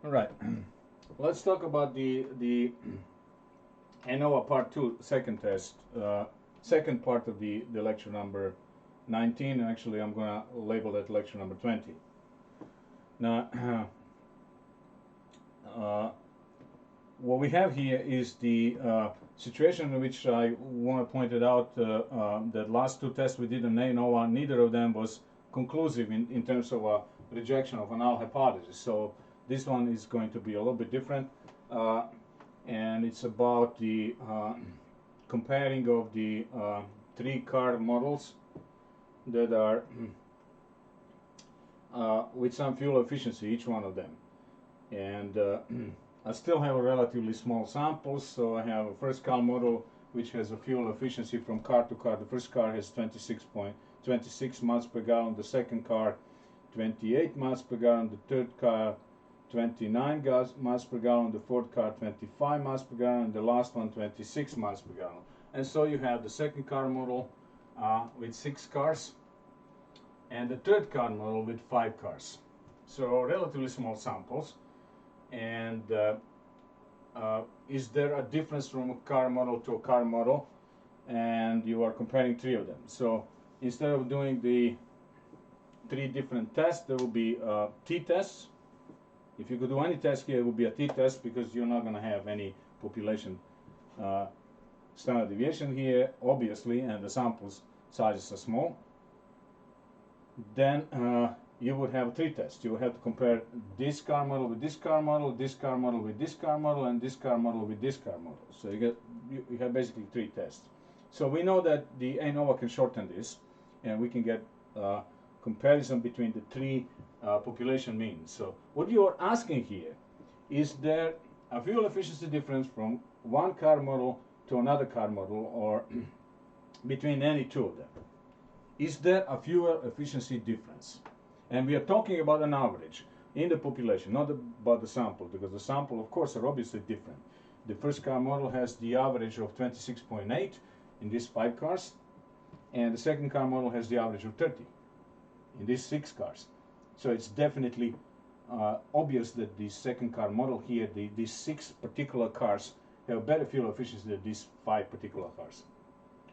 All right, let's talk about the ANOVA Part 2 second test, second part of the lecture number 19, and actually I'm going to label that lecture number 20. Now, what we have here is the situation in which I want to point it out that last two tests we did in ANOVA, neither of them was conclusive in terms of a rejection of a null hypothesis. So this one is going to be a little bit different, and it's about the comparing of the three car models that are with some fuel efficiency, each one of them. And I still have a relatively small sample, so I have a first car model which has a fuel efficiency from car to car. The first car has 26 miles per gallon, the second car 28 miles per gallon, the third car 29 miles per gallon, the fourth car 25 miles per gallon, and the last one 26 miles per gallon. And so you have the second car model with 6 cars, and the third car model with 5 cars. So relatively small samples. And is there a difference from a car model to a car model? And you are comparing 3 of them. So instead of doing the 3 different tests, there will be t-tests. If you could do any test here, it would be a t-test, because you're not going to have any population standard deviation here, obviously, and the samples sizes are small. Then you would have 3 tests. You would have to compare this car model with this car model, this car model with this car model, and this car model with this car model. So you have basically 3 tests. So we know that the ANOVA can shorten this, and we can get comparison between the 3 population means. So what you are asking here, is there a fuel efficiency difference from one car model to another car model, or between any 2 of them? Is there a fuel efficiency difference? And we are talking about an average in the population, not about the sample, because the sample, of course, are obviously different. The first car model has the average of 26.8 in these 5 cars, and the second car model has the average of 30 in these 6 cars. So it's definitely obvious that the second car model here, these 6 particular cars, have better fuel efficiency than these 5 particular cars,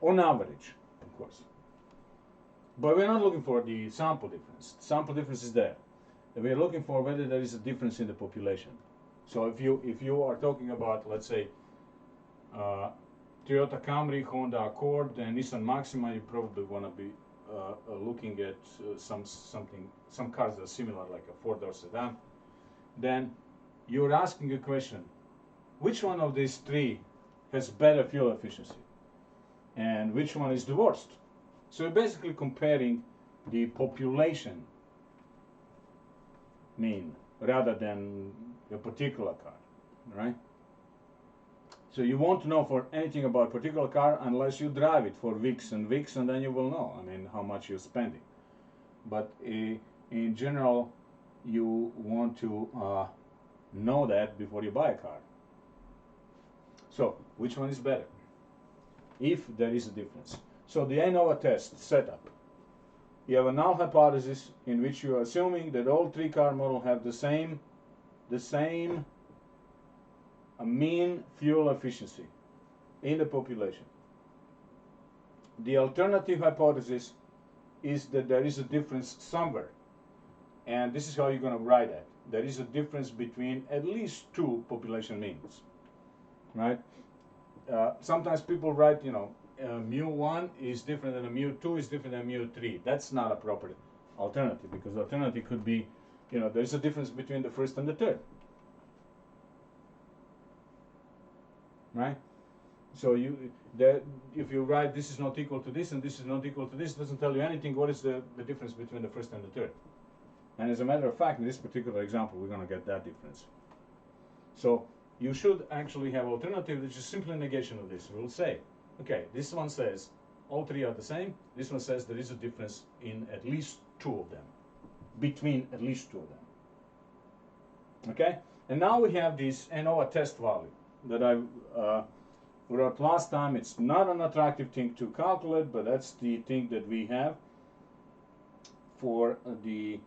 on average, of course. But we're not looking for the sample difference. The sample difference is there. We're looking for whether there is a difference in the population. So if you are talking about, let's say, Toyota Camry, Honda Accord, and Nissan Maxima, you probably want to be looking at some cars that are similar, like a 4-door sedan. Then you're asking a question: which one of these 3 has better fuel efficiency, and which one is the worst? So you're basically comparing the population mean rather than a particular car, right? So you won't know for anything about a particular car unless you drive it for weeks and weeks, and then you will know, I mean, how much you're spending. But in general, you want to know that before you buy a car. So which one is better, if there is a difference? So the ANOVA test setup: you have a null hypothesis in which you are assuming that all 3 car models have the same mean fuel efficiency in the population. The alternative hypothesis is that there is a difference somewhere, and this is how you're going to write that. There is a difference between at least 2 population means, right? Sometimes people write, mu1 is different than a mu2 is different than mu3. That's not a proper alternative, because the alternative could be, there's a difference between the first and the third, right? So if you write this is not equal to this and this is not equal to this, it doesn't tell you anything what is the difference between the first and the third. And as a matter of fact, in this particular example, we're going to get that difference. So you should actually have alternative, which is simply negation of this. We'll say, okay, this one says all 3 are the same. This one says there is a difference in at least 2 of them, between at least 2 of them. Okay, and now we have this ANOVA test value that I wrote last time. It's not an attractive thing to calculate, but that's the thing that we have for the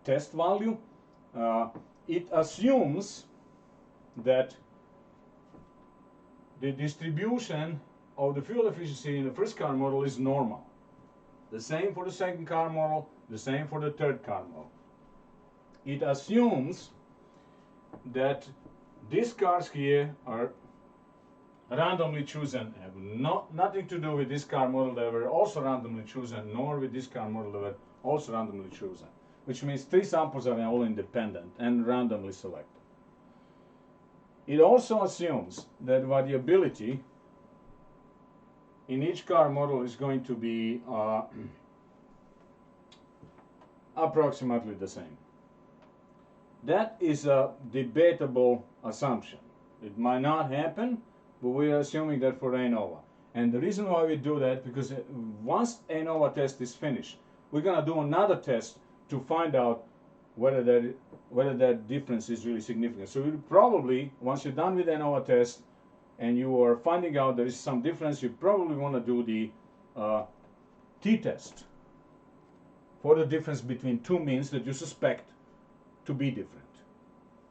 test value. it assumes that the distribution of the fuel efficiency in the first car model is normal. The same for the second car model, the same for the third car model. It assumes that these cars here are randomly chosen, have nothing to do with this car model. They were also randomly chosen, nor with this car model. They were also randomly chosen, which means 3 samples are all independent and randomly selected. It also assumes that variability in each car model is going to be approximately the same. That is a debatable assumption. It might not happen, but we are assuming that for ANOVA. And the reason why we do that, because once ANOVA test is finished, we're going to do another test to find out whether that difference is really significant. So you probably, once you're done with the ANOVA test and you are finding out there is some difference, you probably want to do the t-test for the difference between 2 means that you suspect to be different.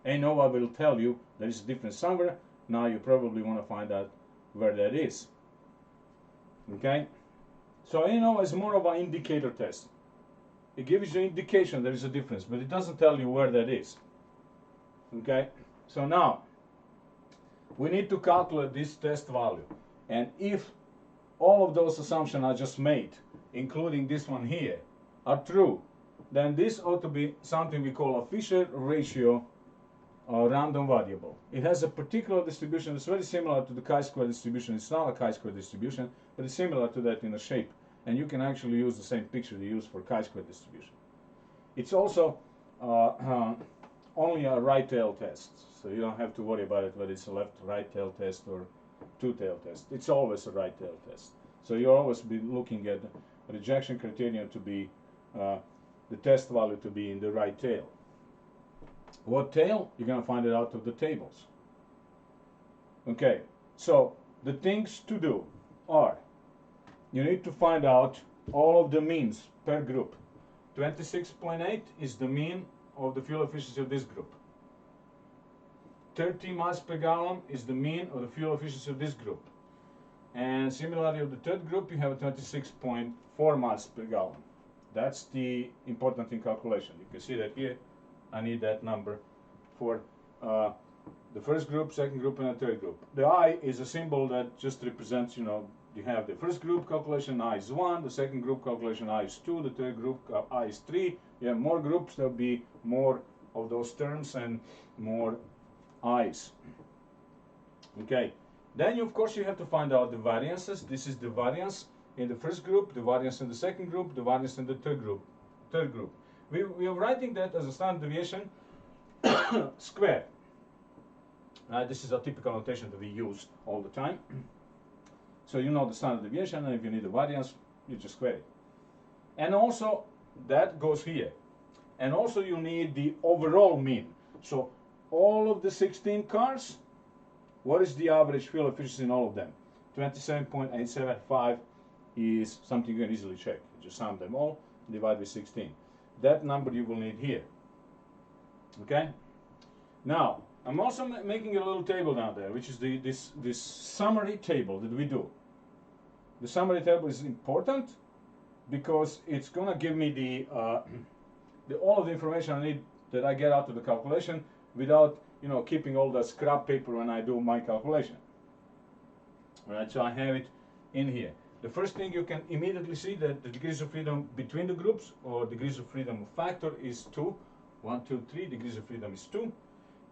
ANOVA will tell you there is a difference somewhere. Now you probably want to find out where that is. Okay? So ANOVA is more of an indicator test. It gives you an indication there is a difference, but it doesn't tell you where that is. Okay? So now, we need to calculate this test value. And if all of those assumptions I just made, including this one here, are true, then this ought to be something we call a Fisher ratio random variable. It has a particular distribution that's very similar to the chi-square distribution. It's not a chi-square distribution, but it's similar to that in the shape. And you can actually use the same picture you use for chi-square distribution. It's also only a right-tail test, so you don't have to worry about it whether it's a left-right-tail test or two-tail test. It's always a right-tail test. So you'll always be looking at rejection criterion to be the test value to be in the right tail. What tail? You're going to find it out of the tables. Okay, so the things to do are, you need to find out all of the means per group. 26.8 is the mean of the fuel efficiency of this group. 30 miles per gallon is the mean of the fuel efficiency of this group. And similarly of the third group, you have 26.4 miles per gallon. That's the important in calculation. You can see that here. I need that number for the first group, second group, and the third group. The I is a symbol that just represents, you have the first group calculation, I is 1, the second group calculation, I is 2, the third group, I is 3. You have more groups, there'll be more of those terms and more I's. Okay, then of course you have to find out the variances. This is the variance in the first group, the variance in the second group, the variance in the third group. We are writing that as a standard deviation squared. This is a typical notation that we use all the time. So you know the standard deviation, and if you need the variance, you just square it. And also, that goes here. And also you need the overall mean. So all of the 16 cars, what is the average fuel efficiency in all of them? 27.875 is something you can easily check. You just sum them all, divide with 16. That number you will need here. Okay? Now, I'm also making a little table down there, which is this summary table that we do. The summary table is important because it's going to give me all of the information I need that I get out of the calculation without keeping all the scrap paper when I do my calculation. All right, so I have it in here. The first thing you can immediately see that the degrees of freedom between the groups, or degrees of freedom factor, is 2. 1, 2, 3. Degrees of freedom is 2.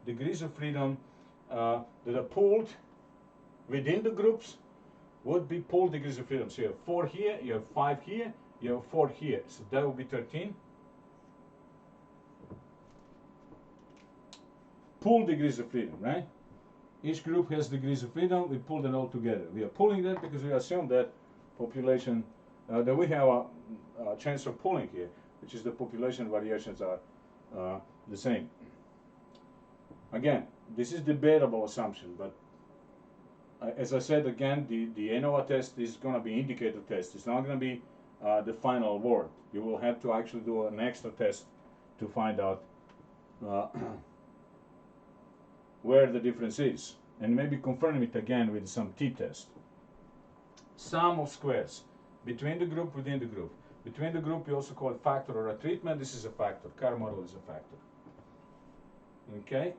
Degrees of freedom that are pooled within the groups would be pooled degrees of freedom. So you have 4 here, you have 5 here, you have 4 here. So that would be 13. Pooled degrees of freedom, right? Each group has degrees of freedom. We pull them all together. We are pulling that because we assume that population, that we have a chance of pulling here, which is the population variations are the same. Again, this is debatable assumption, but as I said again, the ANOVA test is going to be indicator test. It's not going to be the final word. You will have to actually do an extra test to find out where the difference is, and maybe confirm it again with some t-test. Sum of squares between the group, within the group. Between the group, you also call it factor or a treatment. This is a factor. Car model is a factor. Okay,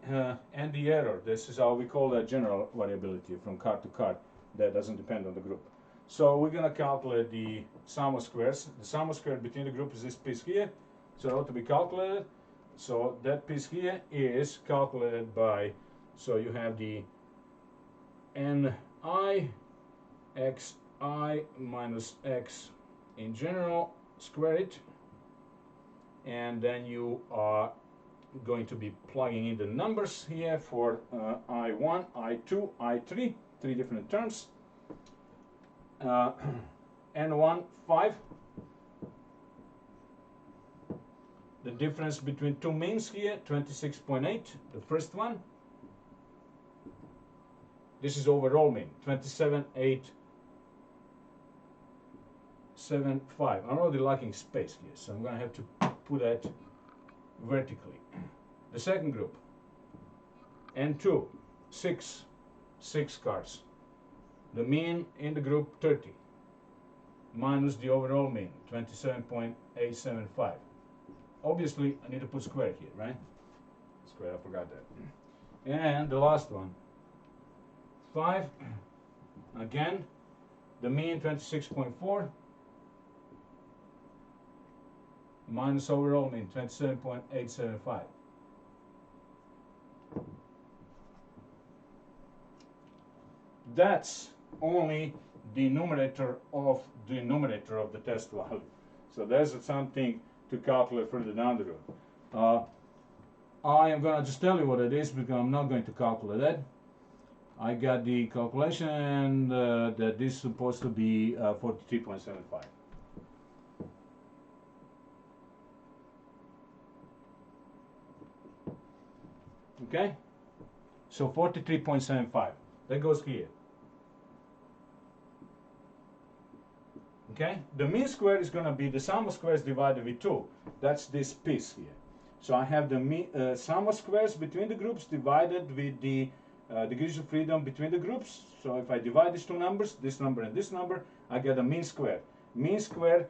and the error. This is how we call that general variability from car to car. That doesn't depend on the group. So we're going to calculate the sum of squares. The sum of squares between the group is this piece here. So it ought to be calculated. So that piece here is calculated by, so you have the ni xi minus x in general, square it, and then you are going to be plugging in the numbers here for I1, I2, I3, three different terms. N1, 5. The difference between two means here, 26.8, the first one. This is overall mean, 27.875. I'm already lacking space here, so I'm going to have to put that vertically. The second group, N2, 6 cars. The mean in the group, 30, minus the overall mean, 27.875. Obviously, I need to put square here, right? Square, I forgot that. And the last one, 5. Again, the mean 26.4 minus overall mean 27.875. That's only the numerator of the numerator of the test value. So there's something to calculate further down the road. I am going to just tell you what it is because I'm not going to calculate that. I got the calculation and that this is supposed to be 43.75. Okay? So 43.75. That goes here. Okay? The mean square is going to be the sum of squares divided with 2. That's this piece here. So I have the sum of squares between the groups divided with the degrees of freedom between the groups. So if I divide these two numbers, this number and this number, I get a mean square. Mean square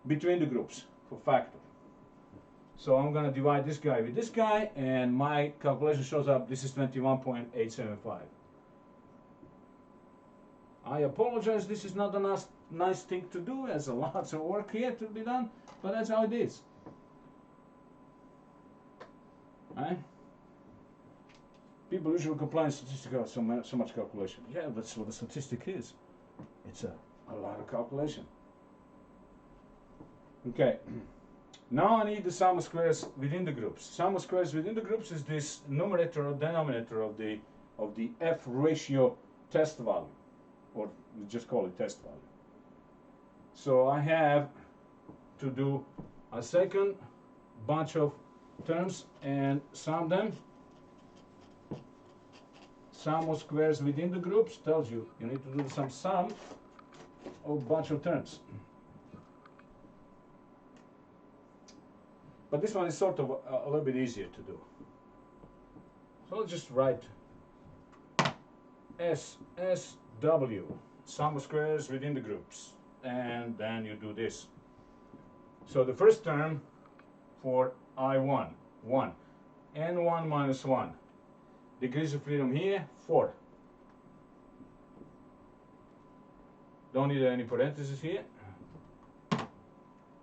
between the groups for factor. So I'm going to divide this guy with this guy, and my calculation shows up, this is 21.875. I apologize, this is not a nice thing to do. There's a lot of work here to be done, but that's how it is. Right? People usually complain statistics have so much calculation. Yeah, that's what a statistic is. It's a lot of calculation. Okay. Now I need the sum of squares within the groups. Sum of squares within the groups is this numerator or denominator of the F ratio test value, or we just call it test value. So I have to do a second bunch of terms and sum them. Sum of squares within the groups tells you need to do some sum of a bunch of terms. But this one is sort of a little bit easier to do. So let's just write SSW, sum of squares within the groups, and then you do this. So the first term for I1, 1, N1 minus 1, degrees of freedom here, 4. Don't need any parentheses here.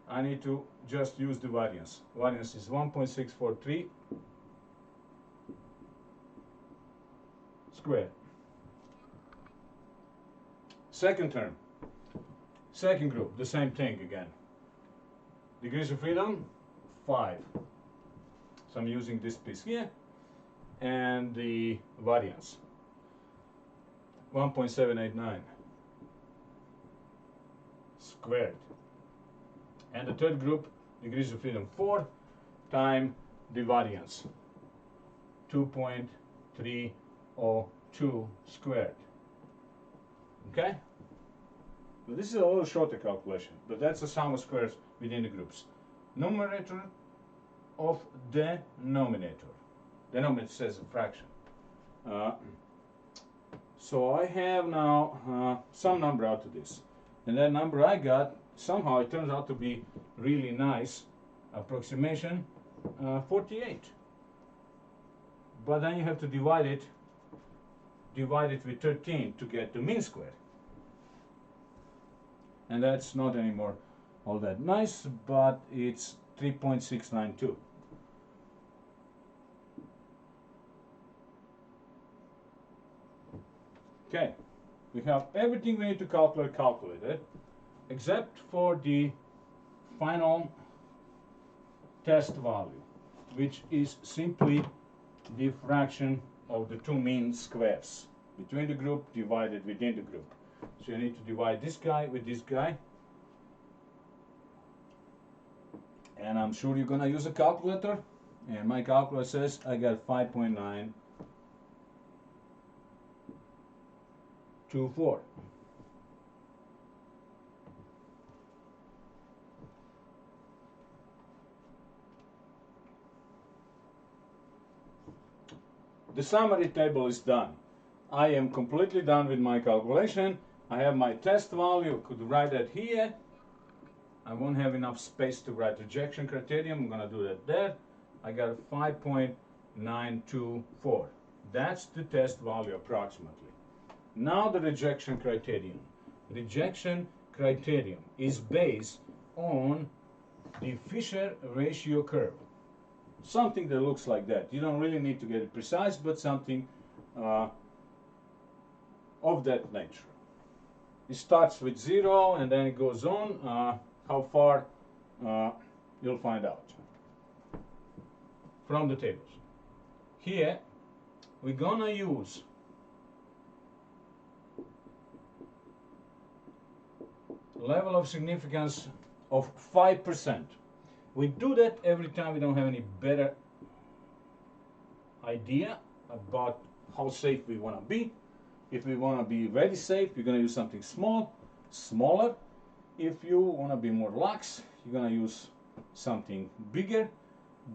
I need to just use the variance. Variance is 1.643 squared. Second term, second group, the same thing again. Degrees of freedom, 5. So I'm using this piece here, and the variance, 1.789 squared. And the third group, degrees of freedom 4 times the variance, 2.302 squared. Okay? So this is a little shorter calculation, but that's the sum of squares within the groups. Numerator of denominator. Denominator says a fraction. Uh, so I have now some number out of this, and that number I got somehow it turns out to be really nice approximation, 48. But then you have to divide it with 13 to get the mean square, and that's not anymore all that nice, but it's 3.692. Okay, we have everything we need to calculate calculated, except for the final test value, which is simply the fraction of the two mean squares between the group divided within the group. So you need to divide this guy with this guy, and I'm sure you're gonna use a calculator, and my calculator says I got 5.924. The summary table is done. I am completely done with my calculation. I have my test value. I could write that here. I won't have enough space to write rejection criterion. I'm gonna do that there. I got 5.924. That's the test value approximately. Now the rejection criterion. Rejection criterion is based on the Fisher ratio curve. Something that looks like that. You don't really need to get it precise, but something of that nature. It starts with 0 and then it goes on. How far you'll find out from the tables. Here we're gonna use level of significance of 5%. We do that every time we don't have any better idea about how safe we want to be. If we want to be very safe, you're going to use something smaller. If you want to be more lax, you're going to use something bigger.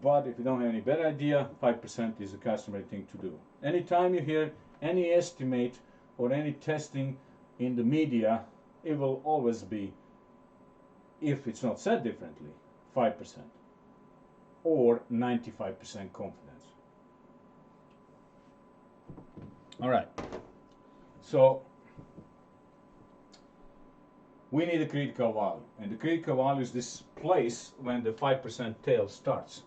But if you don't have any better idea, 5% is a customary thing to do. Anytime you hear any estimate or any testing in the media, it will always be, if it's not said differently, 5% or 95% confidence. All right, so we need a critical value, and the critical value is this place when the 5% tail starts.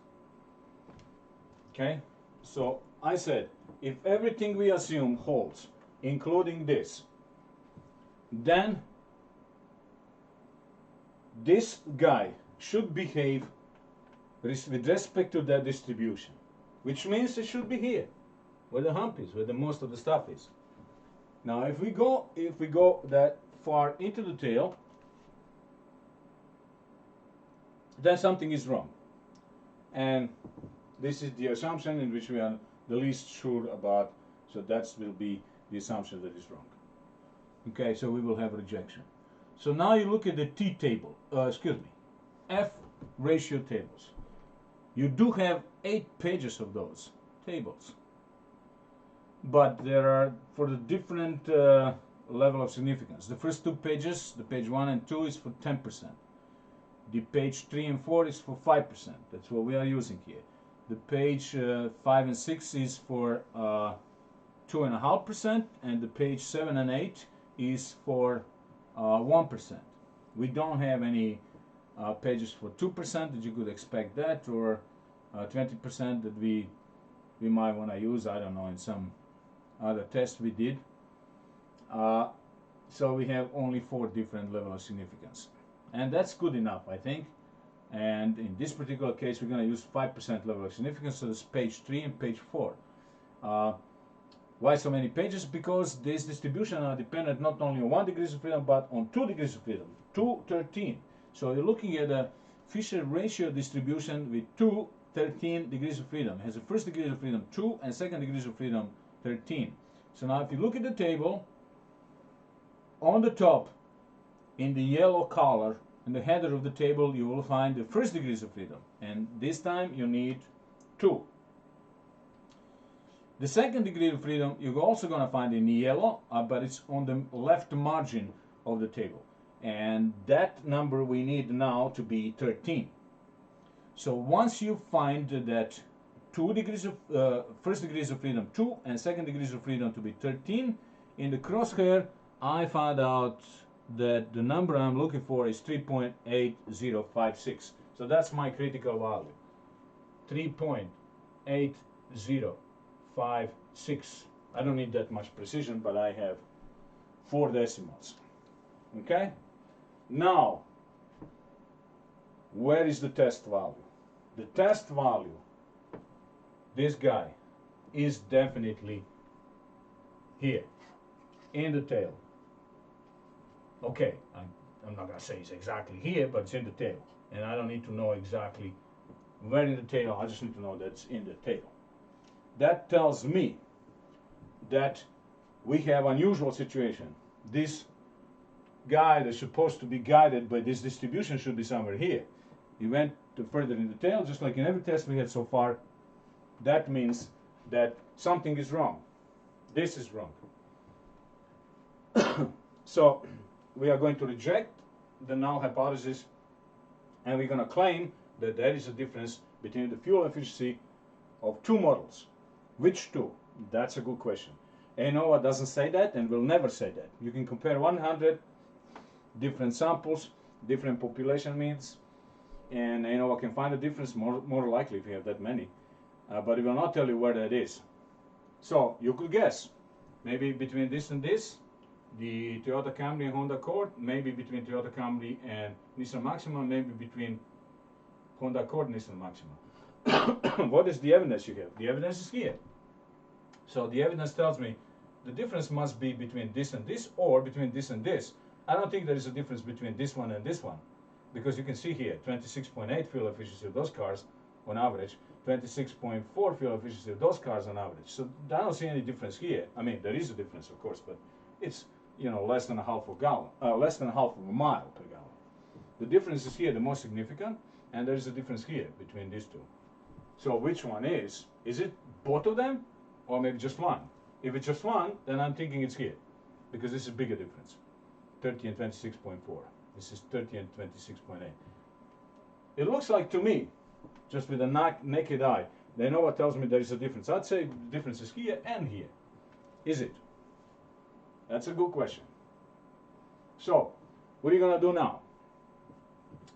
Okay, so I said if everything we assume holds, including this, then this guy should behave with respect to that distribution, which means it should be here, where the hump is, where the most of the stuff is. Now, if we go that far into the tail, then something is wrong, and this is the assumption in which we are the least sure about. So that will be the assumption that is wrong. Okay, so we will have rejection. So now you look at the T table, F ratio tables. You do have 8 pages of those tables, but there are for the different level of significance. The first 2 pages, the page 1 and 2, is for 10%. The page 3 and 4 is for 5%. That's what we are using here. The page 5 and 6 is for 2.5%, and the page 7 and 8 is for 1%. We don't have any pages for 2% that you could expect that, or 20% that we might want to use, I don't know, in some other test we did. So we have only 4 different levels of significance, and that's good enough, I think. And in this particular case, we're going to use 5% level of significance, so it's page 3 and page 4. Why so many pages? Because this distribution are dependent not only on 1 degree of freedom, but on 2 degrees of freedom, 2, 13. So you're looking at a Fisher ratio distribution with 2, 13 degrees of freedom. It has a first degree of freedom 2 and second degrees of freedom 13. So now if you look at the table, on the top, in the yellow color, in the header of the table, you will find the first degrees of freedom. And this time you need 2. The second degree of freedom you're also going to find in yellow, but it's on the left margin of the table. And that number we need now to be 13. So once you find that first degrees of freedom 2 and second degrees of freedom to be 13, in the crosshair I found out that the number I'm looking for is 3.8056. So that's my critical value. 3.8056. I don't need that much precision, but I have 4 decimals. Okay? Now, where is the test value? The test value, this guy, is definitely here, in the tail. Okay, I'm not going to say it's exactly here, but it's in the tail. And I don't need to know exactly where in the tail, I just need to know that it's in the tail. That tells me that we have unusual situation. This guy that's supposed to be guided by this distribution should be somewhere here. He went to further in the tail, just like in every test we had so far. That means that something is wrong. This is wrong. So we are going to reject the null hypothesis, and we're going to claim that there is a difference between the fuel efficiency of 2 models. Which 2? That's a good question. ANOVA doesn't say that and will never say that. You can compare 100 different samples, different population means, and ANOVA can find a difference more likely if you have that many. But it will not tell you where that is. So you could guess, maybe between this and this, the Toyota Camry and Honda Accord, maybe between Toyota Camry and Nissan Maxima, maybe between Honda Accord and Nissan Maxima. What is the evidence you have? The evidence is here. So the evidence tells me the difference must be between this and this, or between this and this. I don't think there is a difference between this one and this one, because you can see here 26.8 fuel efficiency of those cars on average, 26.4 fuel efficiency of those cars on average. So I don't see any difference here. I mean, there is a difference, of course, but it's, you know, less than a half of a mile per gallon. The difference is here the most significant, and there is a difference here between these two. So which one is? Is it both of them, or maybe just one? If it's just one, then I'm thinking it's here, because this is a bigger difference, 30 and 26.4. This is 30 and 26.8. It looks like to me, just with a naked eye, they know what tells me there is a difference. I'd say the difference is here and here. Is it? That's a good question. So, what are you going to do now?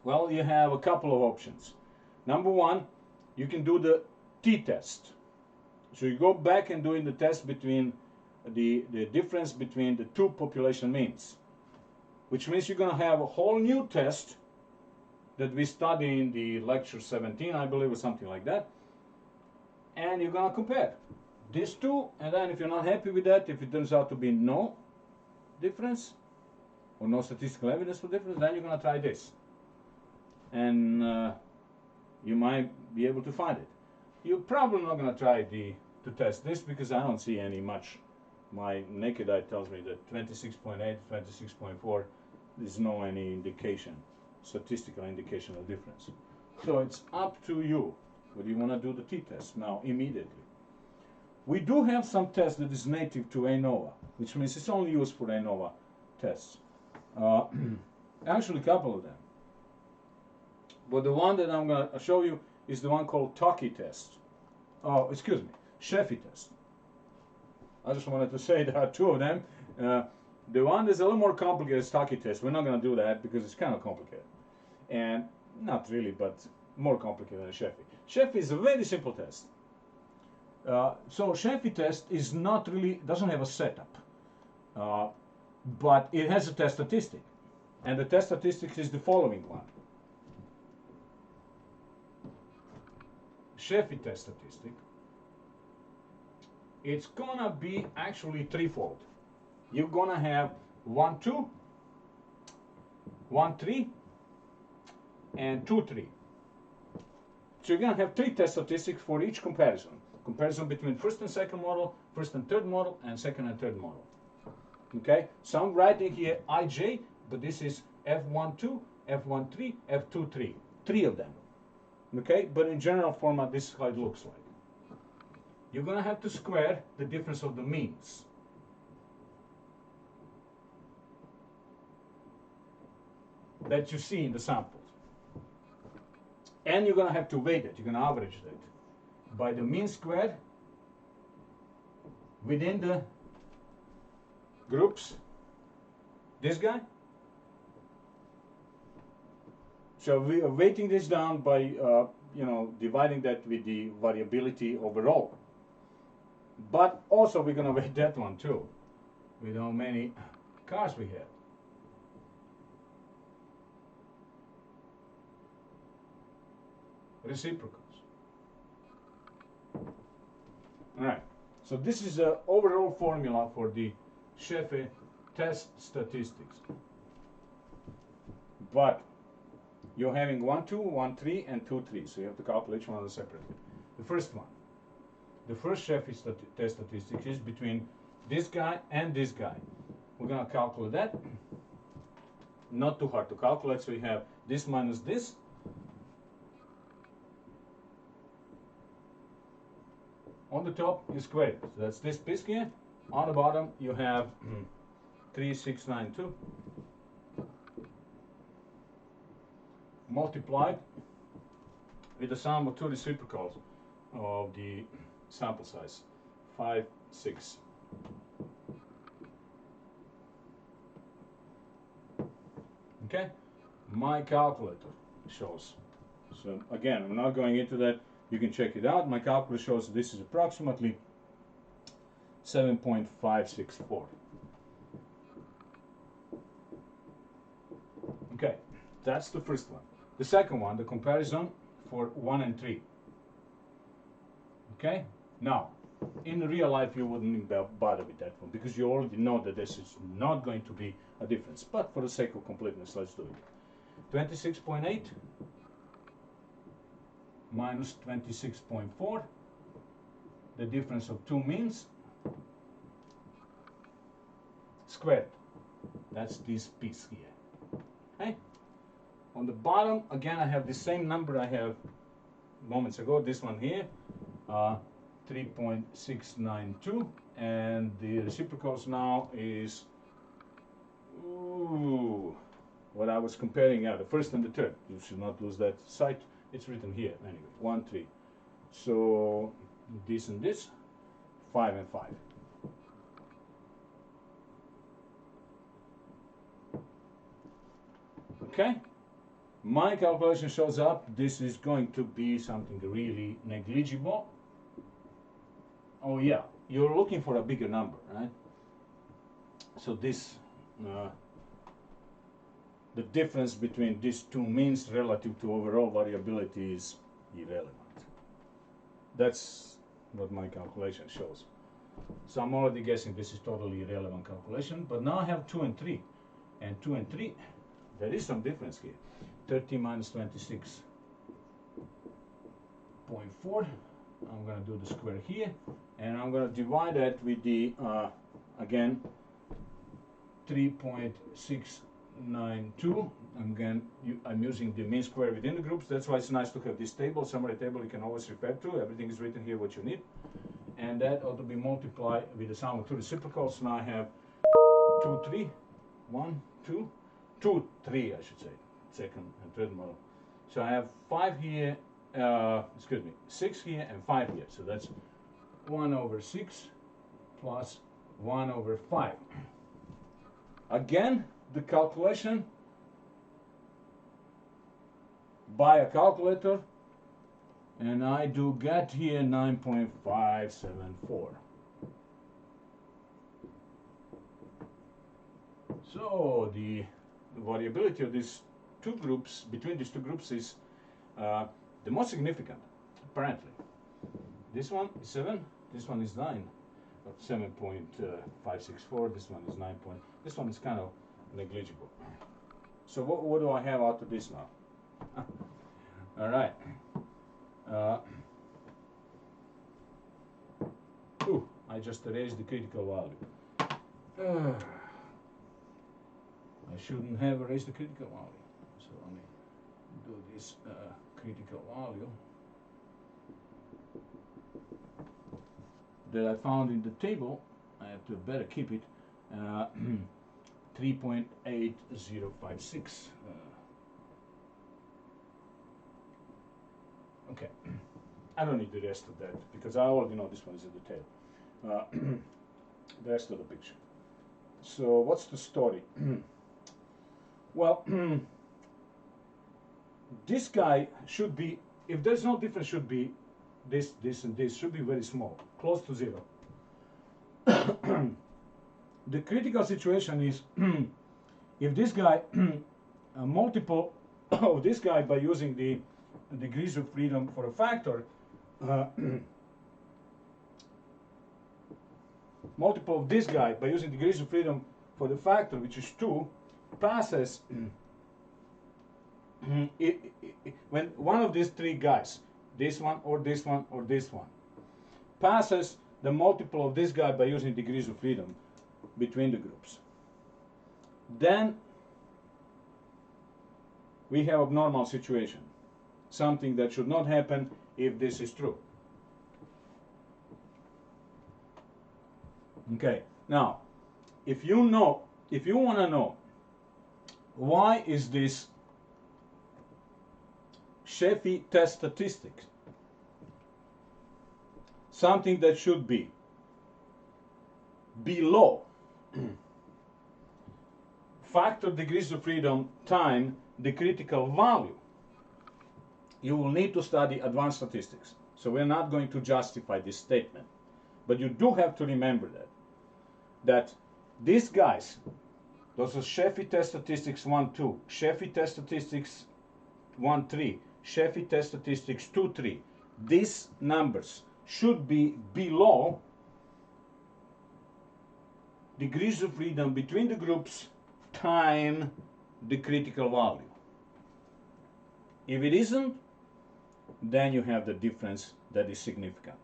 Well, you have a couple of options. Number one, you can do the t-test. So you go back and doing the test between the difference between the 2 population means, which means you're going to have a whole new test that we study in the lecture 17, I believe, or something like that. And you're going to compare these 2, and then if you're not happy with that, if it turns out to be no difference, or no statistical evidence for difference, then you're going to try this. And you might be able to find it. You're probably not going to try to test this, because I don't see any much. My naked eye tells me that 26.8, 26.4, there's no any indication, statistical indication of difference. So it's up to you whether you want to do the t-test now immediately. We do have some tests that is native to ANOVA, which means it's only used for ANOVA tests. Actually, a couple of them. But the one that I'm going to show you is the one called Taki test. Oh, excuse me, Scheffe test. I just wanted to say there are 2 of them. The one that's a little more complicated is Taki test. We're not going to do that because it's kind of complicated. And not really, but more complicated than Scheffe. Scheffe is a very simple test. So Scheffe test is not really, doesn't have a setup. But it has a test statistic. And the test statistic is the following one. Scheffe test statistic, it's gonna be actually threefold. You're gonna have 1, 2, 1, 3, and 2, 3. So you're gonna have 3 test statistics for each comparison. Comparison between first and second model, first and third model, and second and third model. Okay, so I'm writing here IJ, but this is F12, F13, F23. 3 of them. Okay, but in general format, this is how it looks like. you're going to have to square the difference of the means. That you see in the samples. And you're going to have to weight it, you're going to average that by the mean square within the groups, this guy. So we are weighting this down by, dividing that with the variability overall. But also we're going to weight that one too, with how many cars we have. Reciprocals. Alright, so this is the overall formula for the Scheffe test statistics. But you're having 1, 2, 1, 3, and 2, 3, so you have to calculate each one separately. The first one, the first Scheffe test statistics is between this guy and this guy. We're going to calculate that. Not too hard to calculate, so we have this minus this. On the top you square it, so that's this piece here. On the bottom you have 3692 multiplied with the sum of two reciprocals of the sample size 5, 6. Okay, my calculator shows. So again, I'm not going into that. You can check it out. My calculator shows this is approximately 7.564. Okay, that's the first one. The second one, the comparison for 1 and 3. Okay, now in real life you wouldn't bother with that one because you already know that this is not going to be a difference. But for the sake of completeness, let's do it. 26.8 minus 26.4, the difference of two means, squared. That's this piece here. Okay. On the bottom, again, I have the same number I have moments ago. This one here, 3.692, and the reciprocals now is what I was comparing. Yeah, the first and the third. You should not lose that sight. It's written here anyway, 1, 3. So this and this, 5 and 5. Okay, my calculation shows up. This is going to be something really negligible. Oh yeah, you're looking for a bigger number, right? So this, the difference between these two means relative to overall variability is irrelevant. That's what my calculation shows. So I'm already guessing this is totally irrelevant calculation, but now I have 2 and 3. And 2 and 3, there is some difference here. 30 minus 26.4. I'm going to do the square here, and I'm going to divide that with the, again, 3.692. I'm using the mean square within the groups. That's why it's nice to have this table, summary table you can always refer to. Everything is written here what you need. And that ought to be multiplied with the sum of two reciprocals. Now I have 2, 3, 1, 2, 2, 3 I should say, second and third model. So I have 5 here, 6 here and 5 here. So that's 1 over 6 plus 1 over 5. Again, the calculation by a calculator, and I do get here 9.574. So the variability of these two groups, between these two groups, is the most significant, apparently. This one is 7, this one is 9, 7.564, this one is 9. This one is kind of negligible. So what do I have out of this now? All right. I just erased the critical value. I shouldn't have erased the critical value. So let me do this critical value. that I found in the table. I have to better keep it. 3.8056. Okay, I don't need the rest of that because I already know this one is a detail. The rest of the picture. So what's the story? Well, this guy should be, if there's no difference, should be this, this, and this should be very small, close to zero. The critical situation is if this guy, a multiple of this guy by using the degrees of freedom for a factor, multiple of this guy by using degrees of freedom for the factor, which is 2, passes when one of these three guys, this one or this one or this one, passes the multiple of this guy by using degrees of freedom between the groups, then we have a abnormal situation, something that should not happen if this is true. Okay, now if you want to know why is this Scheffe test statistics something that should be below factor degrees of freedom time the critical value, you will need to study advanced statistics. So we're not going to justify this statement, but you do have to remember that these guys, those are Scheffe test statistics 1, 2, Scheffe test statistics 1, 3, Scheffe test statistics 2, 3. These numbers should be below degrees of freedom between the groups time the critical value. If it isn't, then you have the difference that is significant.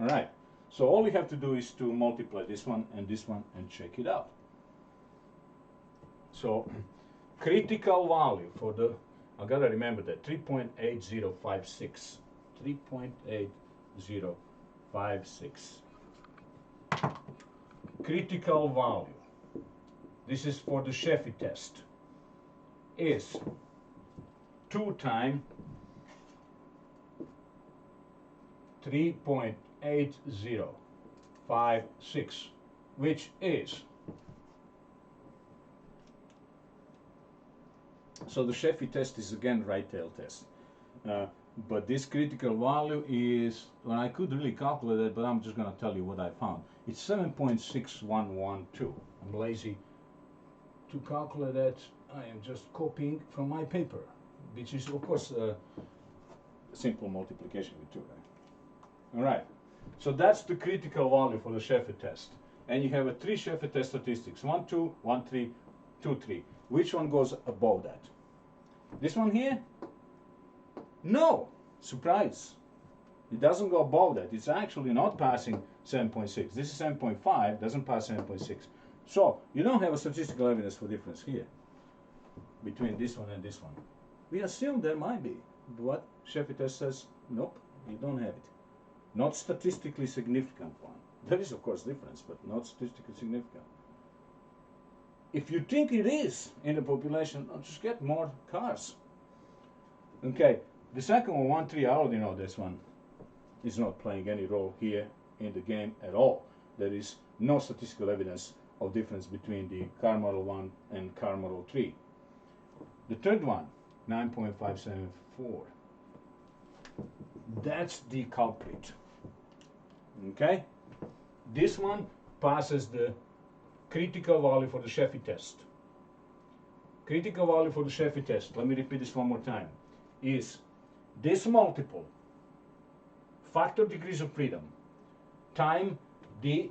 All right. So all we have to do is to multiply this one and check it out. So critical value for the, I gotta remember that, 3.8056. 3.8056. Critical value, this is for the Scheffe test, is 2 times 3.8056, which is, so the Scheffe test is again right tail test, but this critical value is, well, I could really calculate it, but I'm just going to tell you what I found. It's 7.6112. I'm lazy to calculate that. I am just copying from my paper, which is of course simple multiplication with 2, right? All right, so that's the critical value for the Scheffe test. And you have a 3 Scheffe test statistics, 1, 2, 1, 3, 2, 3. Which one goes above that? This one here? No, surprise. It doesn't go above that. It's actually not passing 7.6. This is 7.5, doesn't pass 7.6. So you don't have a statistical evidence for difference here between this one and this one. We assume there might be, but Scheffe test says, nope, you don't have it. Not statistically significant one. There is of course difference, but not statistically significant. If you think it is in the population, just get more cars. Okay, the second one, 1, 3, I already know this one is not playing any role here in the game at all. There is no statistical evidence of difference between the car model 1 and car model 3. The third one, 9.574. That's the culprit. Okay? This one passes the critical value for the Scheffe test. Critical value for the Scheffe test, let me repeat this one more time, is this multiple, factor degrees of freedom, time the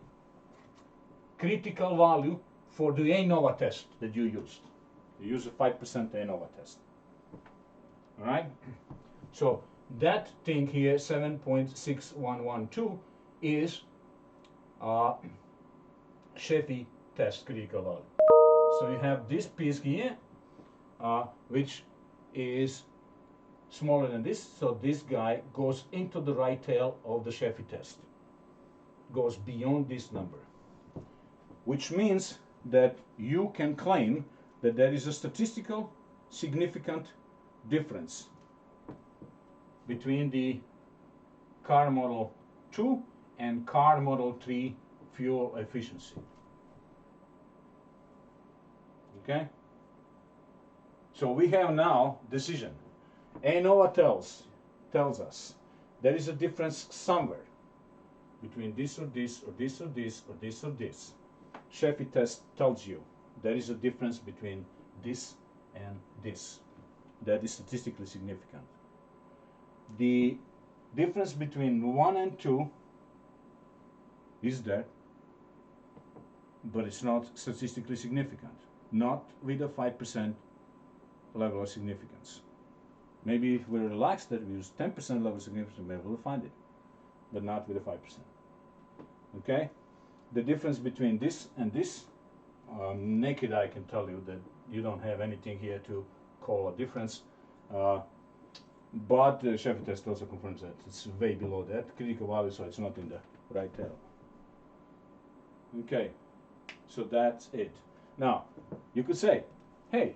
critical value for the ANOVA test that you used. You use a 5% ANOVA test. All right? So that thing here, 7.6112, is Scheffe test critical value. So you have this piece here, which is smaller than this, so this guy goes into the right tail of the Scheffe test. goes beyond this number, which means that you can claim that there is a statistical significant difference between the car model 2 and car model 3 fuel efficiency. Okay? So we have now decision. ANOVA tells us there is a difference somewhere between this or this or this or this or this or this. Scheffe test tells you there is a difference between this and this. That is statistically significant. The difference between 1 and 2 is there, but it's not statistically significant. Not with a 5% level of significance. Maybe if we're relaxed that we use 10% level of significance, we'll be able to find it, but not with a 5%. Okay? The difference between this and this, naked eye can tell you that you don't have anything here to call a difference, but the Scheffe test also confirms that it's way below that critical value, so it's not in the right tail. Okay, so that's it. Now, you could say, hey,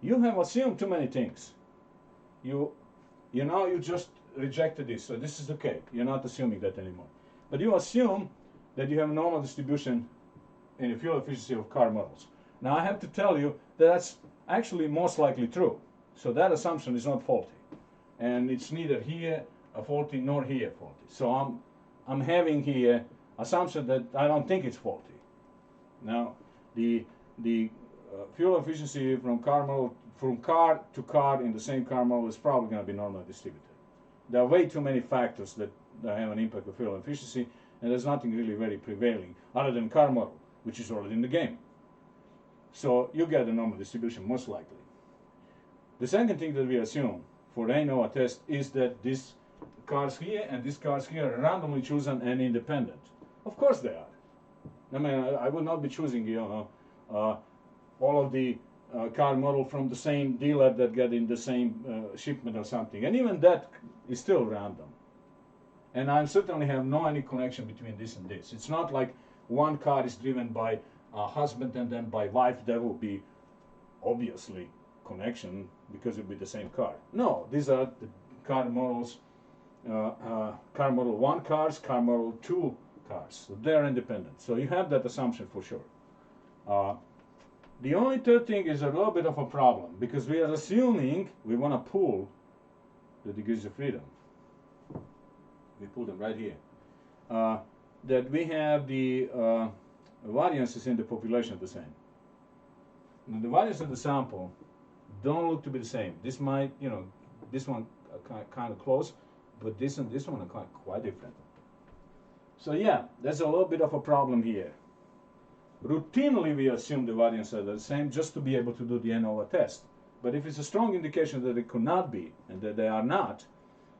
you have assumed too many things. You just rejected this, so this is okay. You're not assuming that anymore. But you assume that you have normal distribution in the fuel efficiency of car models. Now I have to tell you that that's actually most likely true. So that assumption is not faulty. And it's neither here a faulty nor here faulty. So I'm having here assumption that I don't think it's faulty. Now the fuel efficiency from car to car in the same car model is probably going to be normally distributed. There are way too many factors that have an impact on fuel efficiency, and there's nothing really very prevailing other than car model, which is already in the game. So you get a normal distribution most likely. The second thing that we assume for the ANOVA test is that these cars here and these cars here are randomly chosen and independent. Of course they are. I mean, I would not be choosing, all of the car model from the same dealer that get in the same shipment or something. And even that is still random. And I certainly have no any connection between this and this. It's not like one car is driven by a husband and then by wife. There will be obviously connection because it will be the same car. No, these are the car models, car model 1 cars, car model 2 cars. So they're independent. So you have that assumption for sure. The only third thing is a little bit of a problem because we are assuming we want to pool the degrees of freedom. We put them right here. That we have the variances in the population the same. Now the variance of the sample don't look to be the same. This might, this one kind of close, but this and this one are quite different. So yeah, there's a little bit of a problem here. Routinely we assume the variances are the same just to be able to do the ANOVA test. But if it's a strong indication that it could not be and that they are not,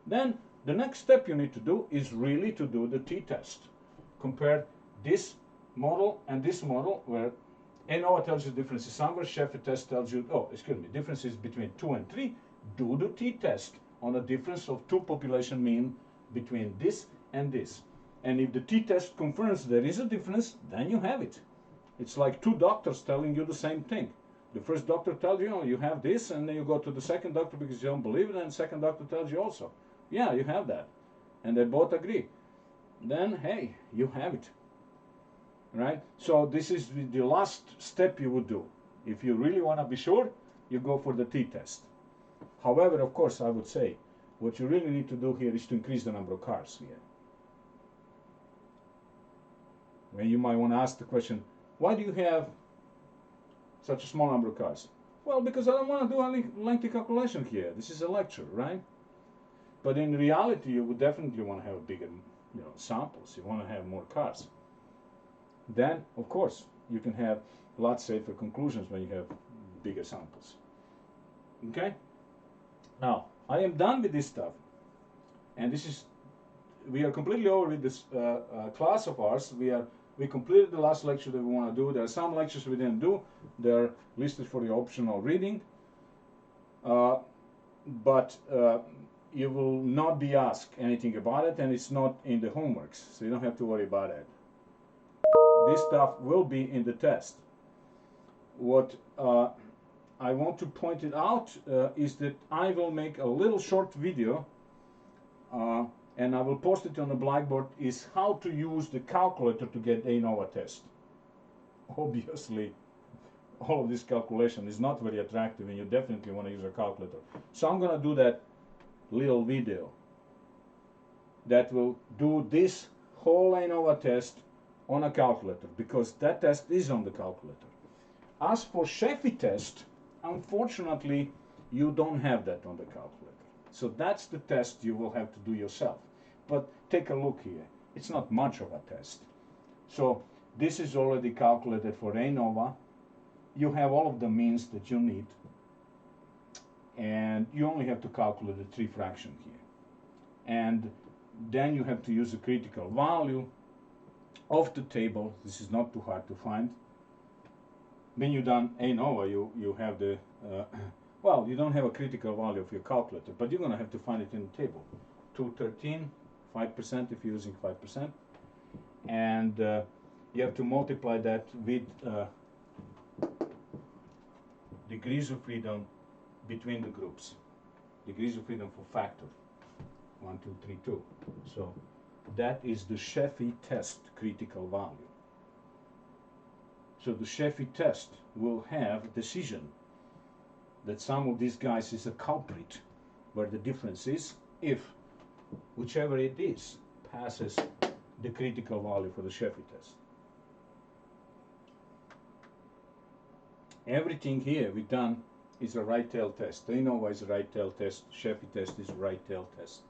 then the next step you need to do is really to do the t-test. Compare this model and this model where ANOVA tells you differences somewhere, Scheffe test tells you, differences between 2 and 3. Do the t-test on a difference of 2 population mean between this and this. And if the t-test confirms there is a difference, then you have it. It's like 2 doctors telling you the same thing. The first doctor tells you, oh, you have this, and then you go to the second doctor because you don't believe it, and the second doctor tells you also, yeah, you have that. And they both agree. Then, hey, you have it. Right? So this is the last step you would do. If you really want to be sure, you go for the t-test. However, of course, I would say, what you really need to do here is to increase the number of cars here. When you might want to ask the question, why do you have such a small number of cars? Well, because I don't want to do any lengthy calculation here. This is a lecture, right? But in reality, you would definitely want to have bigger, samples. You want to have more cars. Then, of course, you can have a lot safer conclusions when you have bigger samples. Okay? Now, I am done with this stuff. And we are completely over with this class of ours. We completed the last lecture that we want to do. There are some lectures we didn't do. They're listed for your optional reading. But you will not be asked anything about it, and it's not in the homeworks, so you don't have to worry about it. This stuff will be in the test. What I want to point it out is that I will make a little short video and I will post it on the Blackboard, is how to use the calculator to get ANOVA test. Obviously, all of this calculation is not very attractive and you definitely want to use a calculator. So I'm going to do that little video that will do this whole ANOVA test on a calculator, because that test is on the calculator. As for Scheffe test, unfortunately, you don't have that on the calculator. So that's the test you will have to do yourself. But take a look here. It's not much of a test. So this is already calculated for ANOVA. You have all of the means that you need. And you only have to calculate the 3 fraction here. And then you have to use the critical value of the table. This is not too hard to find. When you've done ANOVA, you have the, well, you don't have a critical value of your calculator, but you're going to have to find it in the table. 213, 5% if you're using 5%. And you have to multiply that with degrees of freedom between the groups. Degrees of freedom for factor. 1, 2, 3, 2. So that is the Scheffe test critical value. So the Scheffe test will have a decision that some of these guys is a culprit, where the difference is if whichever it is passes the critical value for the Scheffe test. Everything here we've done is a right tail test. ANOVA is a right tail test, Scheffe test is a right tail test.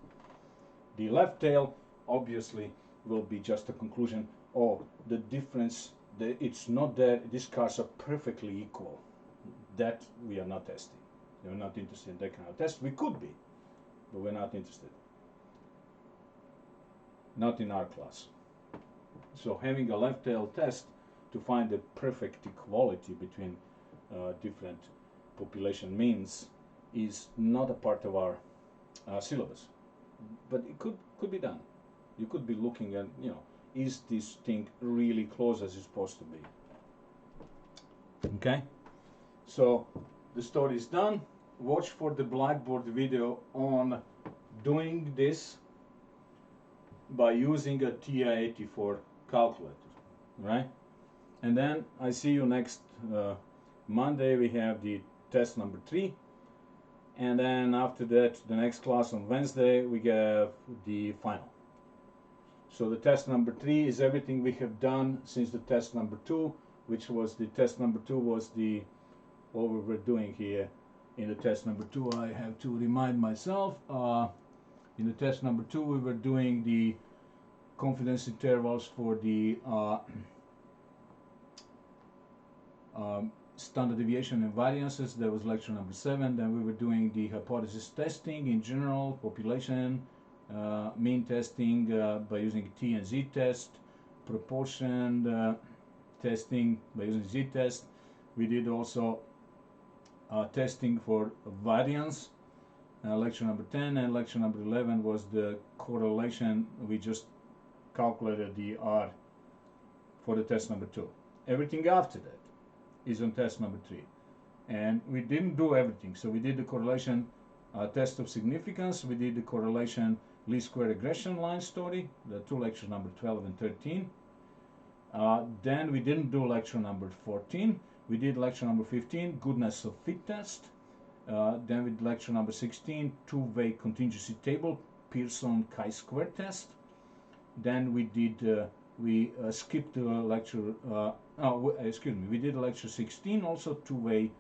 The left tail obviously will be just a conclusion, or the difference, it's not there, these cars are perfectly equal. That we are not testing. We're not interested in that kind of test. We could be, but we're not interested. Not in our class. So having a left tail test to find the perfect equality between different population means is not a part of our syllabus. But it could be done. You could be looking at, you know, is this thing really close as it's supposed to be? Okay? So the story is done. Watch for the Blackboard video on doing this by using a TI-84 calculator, right? And then I see you next Monday. We have the test number 3. And then after that, the next class on Wednesday, we have the final. So the test number 3 is everything we have done since the test number 2, which was the test number 2 was the, what we were doing here in the test number 2. I have to remind myself, in the test number 2 we were doing the confidence intervals for the standard deviation and variances. That was lecture number 7. Then we were doing the hypothesis testing in general, population, mean testing by using T and Z test, proportion testing by using Z test. We did also testing for variance, lecture number 10, and lecture number 11 was the correlation. We just calculated the R for the test number 2. Everything after that is on test number 3. And we didn't do everything. So we did the correlation test of significance, we did the correlation least square regression line story, the 2 lectures number 12 and 13. Then we didn't do lecture number 14. We did lecture number 15, goodness of fit test. Then we did lecture number 16, two-way contingency table, Pearson chi-square test. Then we did, we skipped the lecture, excuse me, we did lecture 16, also two-way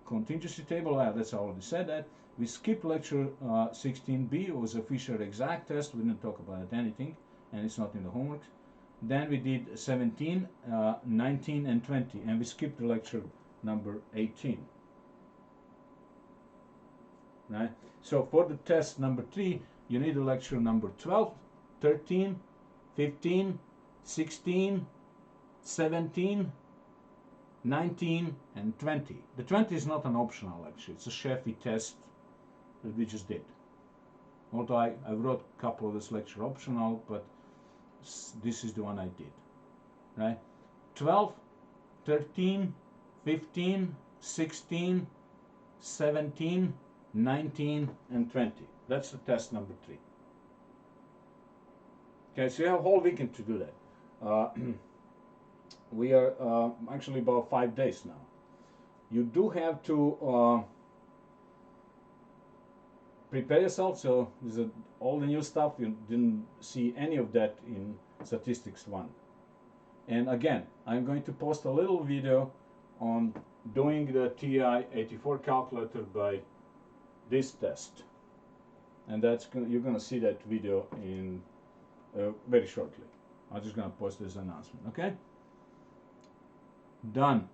contingency table. That's I already said that. We skipped lecture 16b, it was a Fisher exact test. We didn't talk about it anything, and it's not in the homework. Then we did 17, 19, and 20, and we skipped the lecture number 18. Right? So for the test number 3, you need a lecture number 12, 13, 15, 16, 17, 19, and 20. The 20 is not an optional lecture, it's a Scheffe test that we just did. Although I wrote a couple of this lecture optional, but this is the one I did, right? 12, 13, 15, 16, 17, 19, and 20. That's the test number 3. Okay, so you have a whole weekend to do that. We are actually about 5 days now. You do have to prepare yourself, so this is all the new stuff. You didn't see any of that in statistics 1. And again, I'm going to post a little video on doing the TI-84 calculator by this test, and you're gonna see that video in very shortly. I'm just gonna post this announcement. Okay, done.